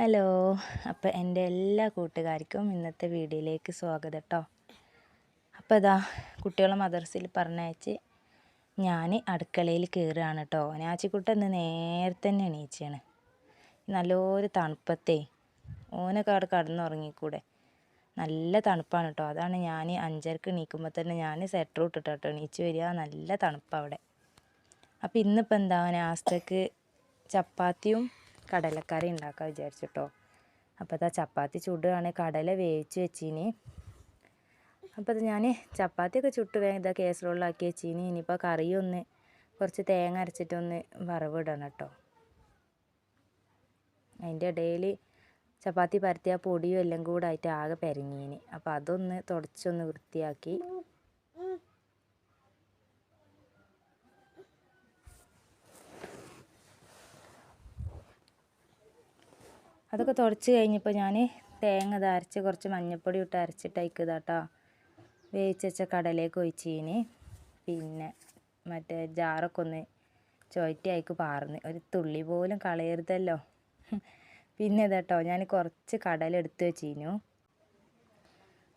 Hello, അപ്പോൾ എൻ്റെ എല്ലാ കൂട്ടുകാർക്കും ഇന്നത്തെ വീഡിയോയിലേക്ക് സ്വാഗതം കേട്ടോ. അപ്പോൾ ഇതാ കുട്ടികളെ മദ്രസയിൽ പറഞ്ഞയച്ച് ഞാൻ അടുക്കളയിൽ കയറുകയാണ് കേട്ടോ. നാച്ചിക്കുട്ടൻ ഇന്ന് നേരത്തെ തന്നെ എണീച്ചാണ്. നല്ലൊരു തണുപ്പത്തേ ഓനൊക്കെ അവിടെ കടന്നുറങ്ങിക്കൂടെ. നല്ല തണുപ്പാണ് കേട്ടോ. അതാണ് ഞാൻ 5:30 എണീക്കുമ്പോൾ തന്നെ ഞാൻ സ്വെറ്റർ ഇട്ടിട്ട് കേട്ടോ എണീച്ച് വരിക. നല്ല തണുപ്പാണ് അവിടെ. അപ്പോൾ ഇന്നിപ്പോൾ എന്താ നാസ്തക്ക് ചപ്പാത്തിയും കടലക്കറി ഉണ്ടാക്കാൻ വിചാരിച്ചിട്ടോ. അപ്പോൾ അതാ ചപ്പാത്തി ചുടുകയാണ്. കടല വേവിച്ച് വെച്ചിനി. അപ്പോൾ അത് ഞാൻ ചപ്പാത്തിയൊക്കെ ചുട്ട് ഇതാ കേസറോളിലാക്കി വെച്ചിനി. ഇനിയിപ്പോൾ കറിയൊന്ന് കുറച്ച് തേങ്ങ അരച്ചിട്ടൊന്ന് വറവിടണം കേട്ടോ. അതിൻ്റെ ഇടയിൽ ചപ്പാത്തി പരത്തിയ പൊടിയും എല്ലാം കൂടെ ആയിട്ട് ആകെ പെരങ്ങീനി. അപ്പോൾ അതൊന്ന് തുടച്ചൊന്ന് വൃത്തിയാക്കി അതൊക്കെ തുടച്ച് കഴിഞ്ഞപ്പോൾ ഞാൻ തേങ്ങ അരച്ച് കുറച്ച് മഞ്ഞൾപ്പൊടി ഇട്ട് അരച്ചിട്ട് അയക്കതാട്ടോ വേവിച്ച് വെച്ച കടലേക്ക് ഒഴിച്ചീനി. പിന്നെ മറ്റേ ജാറൊക്കെ ഒന്ന് ചുവറ്റി അയക്ക് പാർന്ന് ഒരു തുള്ളി പോലും കളയരുതല്ലോ. പിന്നെ ഇതാട്ടോ ഞാൻ കുറച്ച് കടല എടുത്ത് വെച്ചിരുന്നു.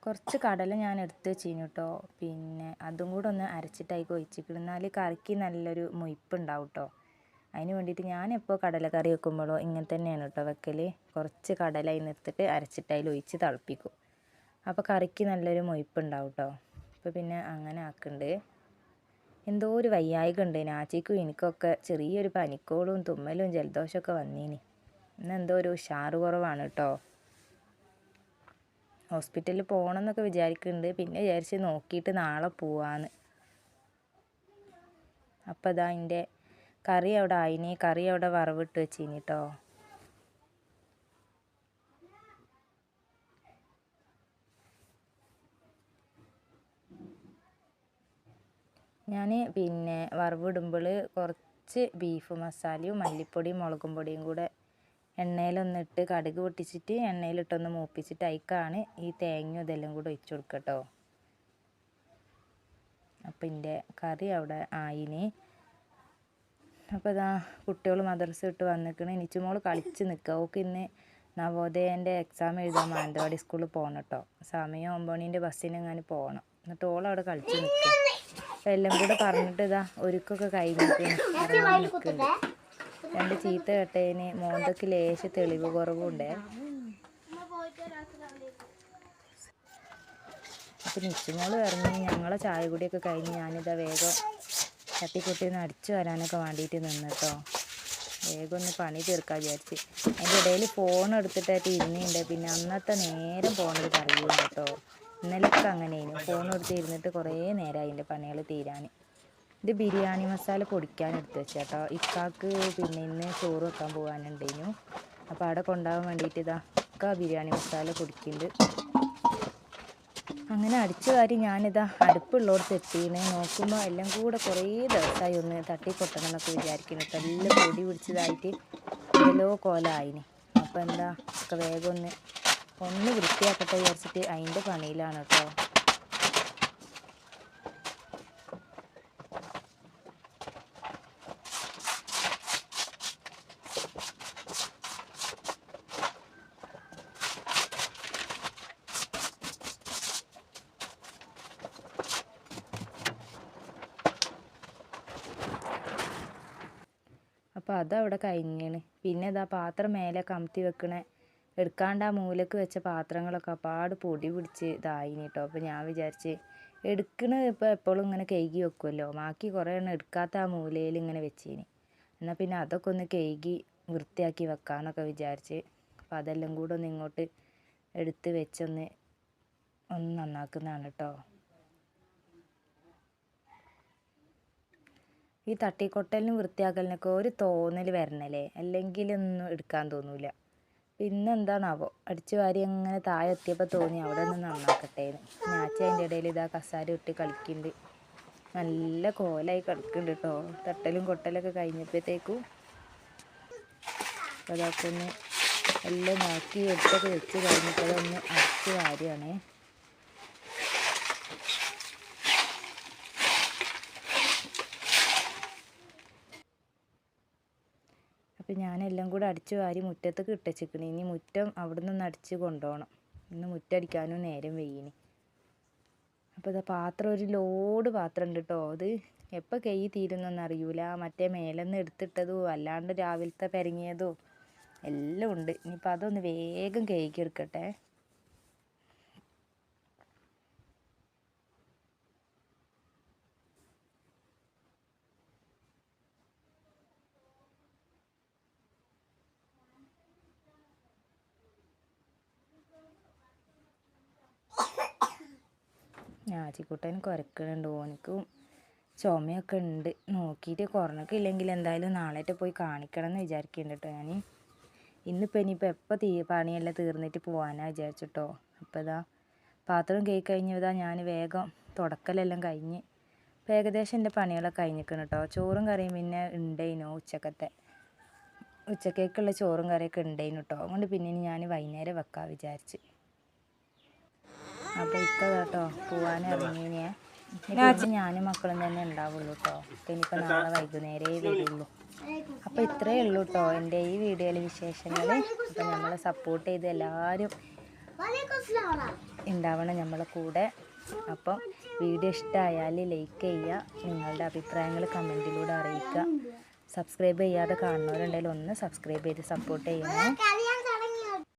കുറച്ച് കടല ഞാൻ എടുത്ത് വെച്ചിരുന്നു കേട്ടോ. പിന്നെ അതും കൂടെ ഒന്ന് അരച്ചിട്ട് അയക്ക് ഒഴിച്ചിട്ടിരുന്നാൽ കറിക്ക് നല്ലൊരു മുയിപ്പുണ്ടാവും കേട്ടോ. അതിന് വേണ്ടിയിട്ട് ഞാനെപ്പോൾ കടലക്കറി വെക്കുമ്പോഴോ ഇങ്ങനെ തന്നെയാണ് കേട്ടോ വെക്കൽ. കുറച്ച് കടല അതിന് എടുത്തിട്ട് അരച്ചിട്ട് അതിൽ ഒഴിച്ച് തിളപ്പിക്കും. അപ്പോൾ കറിക്ക് നല്ലൊരു മൊയ്പ്പുണ്ടാവും കേട്ടോ. അപ്പോൾ പിന്നെ അങ്ങനെ ആക്കുന്നുണ്ട്. എന്തോ ഒരു വയ്യായിക ഉണ്ട് നാച്ചിക്കും എനിക്കൊക്കെ. ചെറിയൊരു പനിക്കോളും തുമ്മലും ജലദോഷമൊക്കെ വന്നീനി. ഇന്നെന്തോ ഒരു ഉഷാറ് കുറവാണ് കേട്ടോ. ഹോസ്പിറ്റലിൽ പോകണം എന്നൊക്കെ വിചാരിക്കുന്നുണ്ട്. പിന്നെ വിചാരിച്ച് നോക്കിയിട്ട് നാളെ പോവാന്ന്. അപ്പോൾ അതാ അതിൻ്റെ കറി അവിടെ ആയിനി. കറി അവിടെ വറവിട്ട് വെച്ചിനി കേട്ടോ. ഞാൻ പിന്നെ വറവിടുമ്പോൾ കുറച്ച് ബീഫ് മസാലയും മല്ലിപ്പൊടിയും മുളകും പൊടിയും കൂടെ എണ്ണയിലൊന്നിട്ട് കടുക് പൊട്ടിച്ചിട്ട് എണ്ണയിലിട്ടൊന്ന് മൂപ്പിച്ചിട്ട് അതിക്കാണ് ഈ തേങ്ങയും ഇതെല്ലാം കൂടെ ഒഴിച്ചു കൊടുക്കുക കേട്ടോ. അപ്പം എൻ്റെ കറി അവിടെ ആയിനി. അപ്പോൾ ഇതാ കുട്ടികൾ മദ്രസ ഇട്ട് വന്നിക്കണ്. നിച്ചുമോൾ കളിച്ച് നിൽക്കുക. ഓൾക്ക് ഇന്ന് നവോദയൻ്റെ എക്സാം എഴുതാൻ മാനന്തവാടി സ്കൂളിൽ പോകണം കേട്ടോ. സമയം 9 മണീൻ്റെ ബസ്സിന് എങ്ങാനും പോകണം. എന്നിട്ട് ഓളവിടെ കളിച്ച് നിൽക്കുക. അപ്പോൾ എല്ലാം കൂടെ പറഞ്ഞിട്ട് ഇതാ ഒരുക്കൊക്കെ കഴിഞ്ഞിട്ട് നിൽക്കുന്നുണ്ട്. 2 ചീത്ത കേട്ടതിന് മോന്തൊക്കെ ലേശം തെളിവ് കുറവുണ്ടേ. അപ്പോൾ നിച്ചുമോൾ ഇറങ്ങി. ഞങ്ങളെ ചായ കുടിയൊക്കെ കഴിഞ്ഞ് ഞാനിതാ വേഗം തട്ടിക്കുട്ടി ഒന്ന് അടിച്ചു വരാനൊക്കെ വേണ്ടിയിട്ട് നിന്നിട്ടോ. വേഗം ഒന്ന് പണി തീർക്കാൻ വിചാരിച്ച്. അതിൻ്റെ ഇടയിൽ ഫോൺ എടുത്തിട്ടായിട്ട് ഇരുന്നുണ്ട്. പിന്നെ അന്നത്തെ നേരം പോണത് അറിയില്ല കേട്ടോ. ഇന്നലെയൊക്കെ അങ്ങനെയായിരുന്നു. ഫോൺ എടുത്ത് ഇരുന്നിട്ട് കുറേ നേരമായി അതിൻ്റെ പണികൾ തീരാൻ. ഇത് ബിരിയാണി മസാല പൊടിക്കാൻ എടുത്ത് വെച്ചാൽ കേട്ടോ. ഇക്കാക്ക് പിന്നെ ഇന്ന് ചോറ് വെക്കാൻ പോകാനുണ്ടായിരുന്നു. അപ്പോൾ അവിടെ കൊണ്ടുപോകാൻ വേണ്ടിയിട്ട് ഇതാ ഇക്ക ബിരിയാണി മസാല പൊടിക്കുന്നുണ്ട്. അങ്ങനെ അടിച്ചു വാരി ഞാനിതാ അടുപ്പുള്ളോടത്ത് എത്തിന്ന് നോക്കുമ്പോൾ എല്ലാം കൂടെ കുറേ ദിവസമായി ഒന്ന് തട്ടിപ്പൊട്ടണം എന്നൊക്കെ വിചാരിക്കുന്നു. എല്ലാം പൊടി പിടിച്ചതായിട്ട് ഇതിലോ കോലായിന്. അപ്പോൾ എന്താ ഒക്കെ വേഗം ഒന്ന് വൃത്തിയാക്കട്ടെ വിചാരിച്ചിട്ട് അതിൻ്റെ പണിയിലാണ് കേട്ടോ. അപ്പോൾ അതവിടെ കഴിഞ്ഞാണ്. പിന്നെ ഇതാ പാത്രം മേലെ കമത്തി വെക്കണേ എടുക്കാണ്ട് ആ മൂലക്ക് വെച്ച പാത്രങ്ങളൊക്കെ അപ്പാട് പൊടി പിടിച്ച് ഇതായിന് കേട്ടോ. അപ്പോൾ ഞാൻ വിചാരിച്ച് എടുക്കണത് ഇപ്പോൾ എപ്പോഴും ഇങ്ങനെ കഴുകി വെക്കുമല്ലോ. ബാക്കി കുറേ എണ്ണം എടുക്കാത്ത ആ മൂലയിൽ ഇങ്ങനെ വെച്ചിന്. എന്നാൽ പിന്നെ അതൊക്കെ ഒന്ന് കഴുകി വൃത്തിയാക്കി വെക്കാമെന്നൊക്കെ വിചാരിച്ച്. അപ്പോൾ അതെല്ലാം കൂടെ ഒന്ന് ഇങ്ങോട്ട് എടുത്ത് വെച്ചൊന്ന് നന്നാക്കുന്നതാണ് കേട്ടോ. ഈ തട്ടിക്കൊട്ടലിനും വൃത്തിയാക്കലിനൊക്കെ ഒരു തോന്നൽ വരണല്ലേ, അല്ലെങ്കിലൊന്നും എടുക്കാൻ തോന്നൂല. പിന്നെ എന്താണാവോ അടിച്ചു വാരി അങ്ങനെ താഴെ എത്തിയപ്പോൾ തോന്നി അവിടെ നിന്ന് നന്നാക്കട്ടേന്ന്. ഞാച്ച അതിൻ്റെ ഇടയിൽ ഇതാ കസാര ഇട്ട് കളിക്കുന്നുണ്ട്. നല്ല കോലായി കളിക്കുന്നുണ്ട് കേട്ടോ. തട്ടലും കൊട്ടലൊക്കെ കഴിഞ്ഞപ്പോഴത്തേക്കും അതൊക്കെ ഒന്ന് എല്ലാം നോക്കി എടുത്തൊക്കെ വെച്ച് കഴിഞ്ഞപ്പോൾ അതൊന്ന് അടിച്ചു വാരിയാണേ. അപ്പം ഞാനെല്ലാം കൂടെ അടിച്ചു വാരി മുറ്റത്തേക്ക് ഇട്ടച്ചിക്കണി. ഇനി മുറ്റം അവിടെ നിന്ന് അടിച്ച് കൊണ്ടുപോകണം. ഇന്ന് മുറ്റടിക്കാനും നേരം വെയ്യിനി. അപ്പോൾ ഇതാ പാത്രം ഒരു ലോഡ് പാത്രം ഉണ്ട് കേട്ടോ. അത് എപ്പോൾ കൈ തീരുന്നൊന്നും അറിയൂല. മറ്റേ മേലെന്ന് എടുത്തിട്ടതും അല്ലാണ്ട് രാവിലത്തെ പെരങ്ങിയതും എല്ലാം ഉണ്ട്. ഇനിയിപ്പോൾ അതൊന്ന് വേഗം കഴുകി എടുക്കട്ടെ. ഞാച്ചിക്കുട്ടൻ കുരക്കണുണ്ട്. ഓനിക്കും ചുമയൊക്കെ ഉണ്ട്. നോക്കിയിട്ട് കുറഞ്ഞിട്ടില്ലെങ്കിൽ എന്തായാലും നാളെ പോയി കാണിക്കണം എന്ന് വിചാരിക്കുന്നുണ്ട് കേട്ടോ. ഞാൻ ഇനിയിപ്പോൾ എപ്പോൾ പണിയെല്ലാം തീർന്നിട്ട് പോകാനാണ് വിചാരിച്ചിട്ടോ. അപ്പോൾ ഇതാ പാത്രം കഴുകി കഴിഞ്ഞതാ ഞാൻ വേഗം തുടക്കലെല്ലാം കഴിഞ്ഞ് ഇപ്പോൾ ഏകദേശം എൻ്റെ പണികളൊക്കെ കഴിഞ്ഞിരിക്കണം കേട്ടോ. ചോറും കറിയും പിന്നെ ഉണ്ടായിനോ ഉച്ചക്കേക്കുള്ള ചോറും കറിയൊക്കെ ഉണ്ടായിന് കേട്ടോ. അതുകൊണ്ട് പിന്നെ ഞാൻ വൈകുന്നേരം വെക്കാൻ വിചാരിച്ച്. അപ്പോൾ കേട്ടോ പോവാൻ ഇറങ്ങിയേ. ഞാനും മക്കളും തന്നെ ഉണ്ടാവുള്ളൂ കേട്ടോ. ഇനിയിപ്പോൾ നാളെ വൈകുന്നേരമേ വരുള്ളൂ. അപ്പോൾ ഇത്രയേ ഉള്ളൂ കേട്ടോ എൻ്റെ ഈ വീഡിയോയിലെ വിശേഷങ്ങൾ. അപ്പോൾ നമ്മളെ സപ്പോർട്ട് ചെയ്ത് എല്ലാവരും ഉണ്ടാവണം നമ്മളെ കൂടെ. അപ്പം വീഡിയോ ഇഷ്ടമായാൽ ലൈക്ക് ചെയ്യുക, നിങ്ങളുടെ അഭിപ്രായങ്ങൾ കമൻറ്റിലൂടെ അറിയിക്കുക. സബ്സ്ക്രൈബ് ചെയ്യാതെ കാണുന്നവരുണ്ടെങ്കിൽ ഒന്ന് സബ്സ്ക്രൈബ് ചെയ്ത് സപ്പോർട്ട് ചെയ്യണേ.